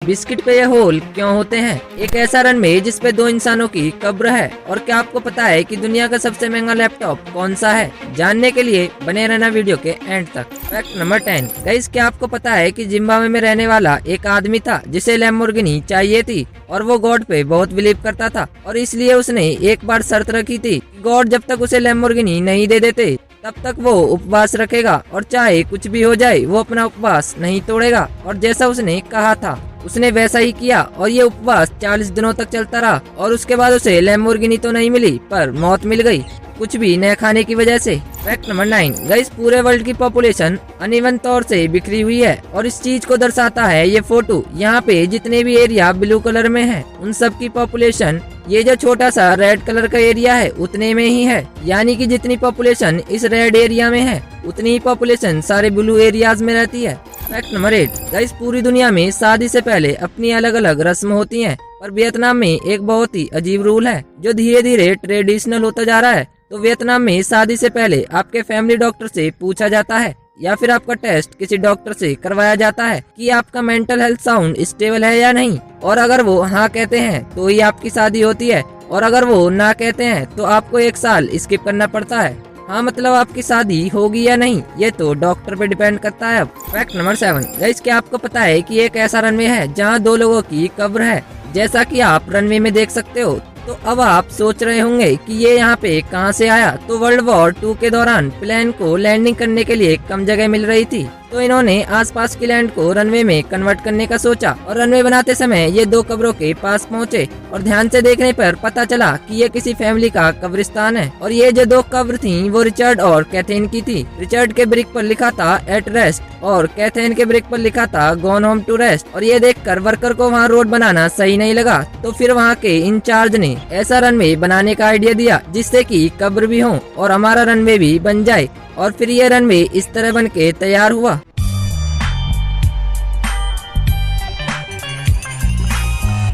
Biscuit पे ये whole क्यों होते हैं? एक ऐसा रनवे जिस पे 2 इंसानों की कब्र है। और क्या आपको पता है कि दुनिया का सबसे महंगा लैपटॉप कौन सा है? जानने के लिए बने रहना वीडियो के एंड तक। फैक्ट नंबर 10 गाइस, क्या आपको पता है कि जिम्बाब्वे में रहने वाला एक आदमी था जिसे लैम्बोर्गिनी चाहिए थी और वो गॉड पे बहुत बिलीव करता था और इसलिए उसने एक बार शर्त रखी थी कि गॉड जब तक उसे लैम्बोर्गिनी नहीं दे देते तब तक वो उपवास रखेगा और चाहे कुछ भी हो जाए वो अपना उपवास नहीं तोड़ेगा। और जैसा उसने कहा था उसने वैसा ही किया और ये उपवास 40 दिनों तक चलता रहा और उसके बाद उसे लैम्बोर्गिनी तो नहीं मिली पर मौत मिल गई, कुछ भी न खाने की वजह से। फैक्ट नंबर 9 गाइस, पूरे वर्ल्ड की पॉपुलेशन अनइवन तौर से बिखरी हुई है और इस चीज को दर्शाता है ये फोटो। यहाँ पे जितने भी एरिया ब्लू कलर में है उन सब की पॉपुलेशन ये जो छोटा सा रेड कलर का एरिया है उतने में ही है, यानी कि जितनी पॉपुलेशन इस रेड एरिया में है उतनी ही पॉपुलेशन सारे ब्लू एरियाज में रहती है। फैक्ट नंबर 8 गाइस, पूरी दुनिया में शादी से पहले अपनी अलग अलग रस्म होती हैं, पर वियतनाम में एक बहुत ही अजीब रूल है जो धीरे धीरे ट्रेडिशनल होता जा रहा है। तो वियतनाम में शादी से पहले आपके फैमिली डॉक्टर से पूछा जाता है या फिर आपका टेस्ट किसी डॉक्टर से करवाया जाता है कि आपका मेंटल हेल्थ साउंड स्टेबल है या नहीं, और अगर वो हाँ कहते हैं तो ही आपकी शादी होती है और अगर वो ना कहते हैं तो आपको 1 साल स्किप करना पड़ता है। हाँ मतलब आपकी शादी होगी या नहीं ये तो डॉक्टर पे डिपेंड करता है। अब फैक्ट नंबर 7 गाइस, क्या आपको पता है कि एक ऐसा रनवे है जहाँ 2 लोगों की कब्र है, जैसा कि आप रनवे में देख सकते हो। तो अब आप सोच रहे होंगे कि ये यहाँ पे कहाँ से आया? तो वर्ल्ड वॉर 2 के दौरान प्लेन को लैंडिंग करने के लिए कम जगह मिल रही थी तो इन्होंने आसपास की लैंड को रनवे में कन्वर्ट करने का सोचा और रनवे बनाते समय ये 2 कब्रों के पास पहुँचे और ध्यान से देखने पर पता चला कि ये किसी फैमिली का कब्रिस्तान है। और ये जो 2 कब्र थी वो रिचर्ड और कैथरीन की थी। रिचर्ड के ब्रिक पर लिखा था एट रेस्ट और कैथरीन के ब्रिक पर लिखा था गॉन होम टू रेस्ट। और ये देखकर वर्कर को वहाँ रोड बनाना सही नहीं लगा तो फिर वहाँ के इंचार्ज ने ऐसा रनवे बनाने का आइडिया दिया जिससे कि कब्र भी हो और हमारा रनवे भी बन जाए और फिर ये रनवे इस तरह बन के तैयार हुआ।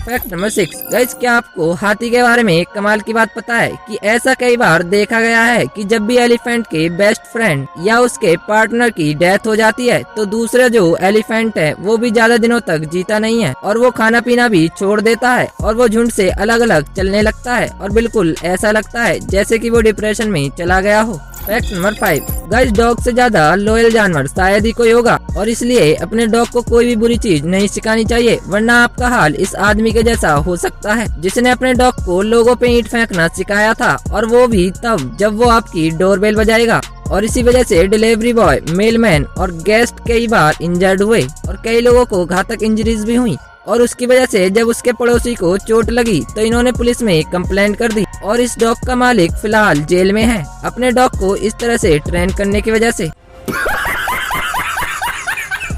फैक्ट नंबर 6 गाइस, क्या आपको हाथी के बारे में एक कमाल की बात पता है कि ऐसा कई बार देखा गया है कि जब भी एलिफेंट के बेस्ट फ्रेंड या उसके पार्टनर की डेथ हो जाती है तो दूसरा जो एलिफेंट है वो भी ज्यादा दिनों तक जीता नहीं है और वो खाना पीना भी छोड़ देता है और वो झुंड से अलग अलग चलने लगता है और बिल्कुल ऐसा लगता है जैसे कि वो डिप्रेशन में चला गया हो। फैक्ट नंबर 5 गाइस, डॉग से ज्यादा लॉयल जानवर शायद ही कोई होगा और इसलिए अपने डॉग को कोई भी बुरी चीज नहीं सिखानी चाहिए वरना आपका हाल इस आदमी के जैसा हो सकता है जिसने अपने डॉग को लोगों पे ईंट फेंकना सिखाया था और वो भी तब जब वो आपकी डोरबेल बजाएगा। और इसी वजह से डिलीवरी बॉय, मेलमैन और गेस्ट कई बार इंजर्ड हुए और कई लोगों को घातक इंजरीज भी हुई और उसकी वजह से जब उसके पड़ोसी को चोट लगी तो इन्होंने पुलिस में कंप्लेंट कर दी और इस डॉग का मालिक फिलहाल जेल में है अपने डॉग को इस तरह से ट्रेन करने की वजह से।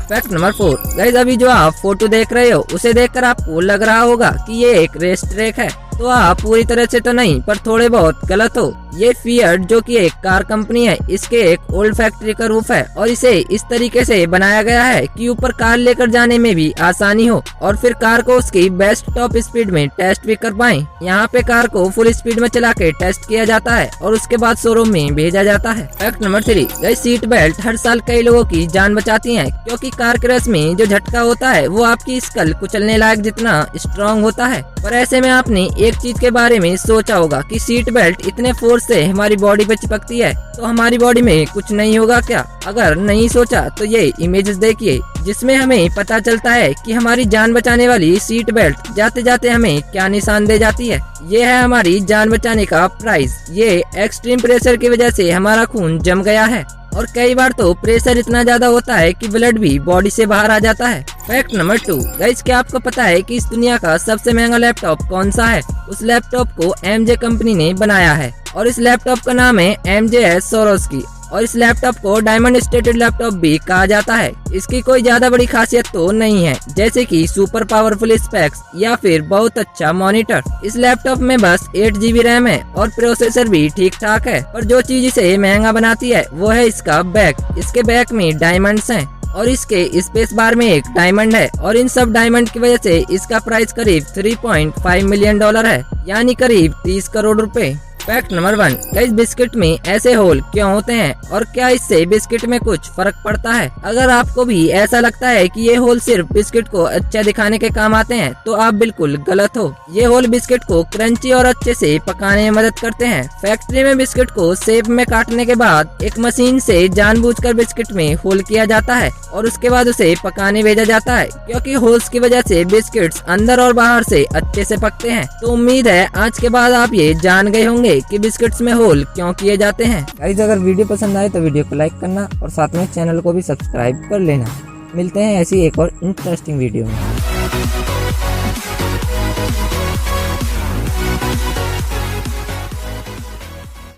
फैक्ट नंबर 4 गाइस, अभी जो आप फोटो देख रहे हो उसे देखकर आपको लग रहा होगा कि ये एक रेस ट्रैक है, तो आप पूरी तरह से तो नहीं पर थोड़े बहुत गलत हो। ये फिएट जो कि एक कार कंपनी है इसके एक ओल्ड फैक्ट्री का रूफ है और इसे इस तरीके से बनाया गया है कि ऊपर कार लेकर जाने में भी आसानी हो और फिर कार को उसकी बेस्ट टॉप स्पीड में टेस्ट भी कर पाए। यहाँ पे कार को फुल स्पीड में चला के टेस्ट किया जाता है और उसके बाद शोरूम में भेजा जाता है। Fact number 3 guys, seat belt हर साल कई लोगों की जान बचाती है क्योंकि कार क्रैश में जो झटका होता है वो आपकी स्कल कुचलने लायक जितना स्ट्रॉन्ग होता है। पर ऐसे में आपने एक चीज के बारे में सोचा होगा कि सीट बेल्ट इतने फोर्स से हमारी बॉडी पे चिपकती है तो हमारी बॉडी में कुछ नहीं होगा क्या? अगर नहीं सोचा तो ये इमेजेस देखिए जिसमें हमें पता चलता है कि हमारी जान बचाने वाली सीट बेल्ट जाते जाते हमें क्या निशान दे जाती है। ये है हमारी जान बचाने का प्राइस। ये एक्सट्रीम प्रेशर की वजह से हमारा खून जम गया है और कई बार तो प्रेशर इतना ज्यादा होता है कि ब्लड भी बॉडी से बाहर आ जाता है। फैक्ट नंबर 2 गाइस, क्या आपको पता है कि इस दुनिया का सबसे महंगा लैपटॉप कौन सा है? उस लैपटॉप को MJ कंपनी ने बनाया है और इस लैपटॉप का नाम है MJS Swarovski और इस लैपटॉप को डायमंड स्टेटेड लैपटॉप भी कहा जाता है। इसकी कोई ज्यादा बड़ी खासियत तो नहीं है जैसे कि सुपर पावरफुल स्पेक्स या फिर बहुत अच्छा मॉनिटर। इस लैपटॉप में बस 8 GB रैम है और प्रोसेसर भी ठीक ठाक है, पर जो चीज इसे महंगा बनाती है वो है इसका बैक। इसके बैक में डायमंड्स हैं और इसके स्पेस बार में एक डायमंड है और इन सब डायमंड की वजह से इसका प्राइस करीब $3.5 मिलियन है, यानी करीब 30 करोड़ रुपए। फैक्ट नंबर 1, क्या इस बिस्किट में ऐसे होल क्यों होते हैं और क्या इससे बिस्किट में कुछ फर्क पड़ता है? अगर आपको भी ऐसा लगता है कि ये होल सिर्फ बिस्किट को अच्छा दिखाने के काम आते हैं तो आप बिल्कुल गलत हो। ये होल बिस्किट को क्रंची और अच्छे से पकाने में मदद करते हैं। फैक्ट्री में बिस्किट को शेप में काटने के बाद एक मशीन से जानबूझकर बिस्किट में होल किया जाता है और उसके बाद उसे पकाने भेजा जाता है, क्योंकि होल्स की वजह से बिस्किट्स अंदर और बाहर से अच्छे से पकते हैं। तो उम्मीद है आज के बाद आप ये जान गए होंगे कि बिस्किट्स में होल क्यों किए जाते हैं। गाइस, अगर वीडियो पसंद आए तो वीडियो को लाइक करना और साथ में चैनल को भी सब्सक्राइब कर लेना। मिलते हैं ऐसी एक और इंटरेस्टिंग वीडियो में।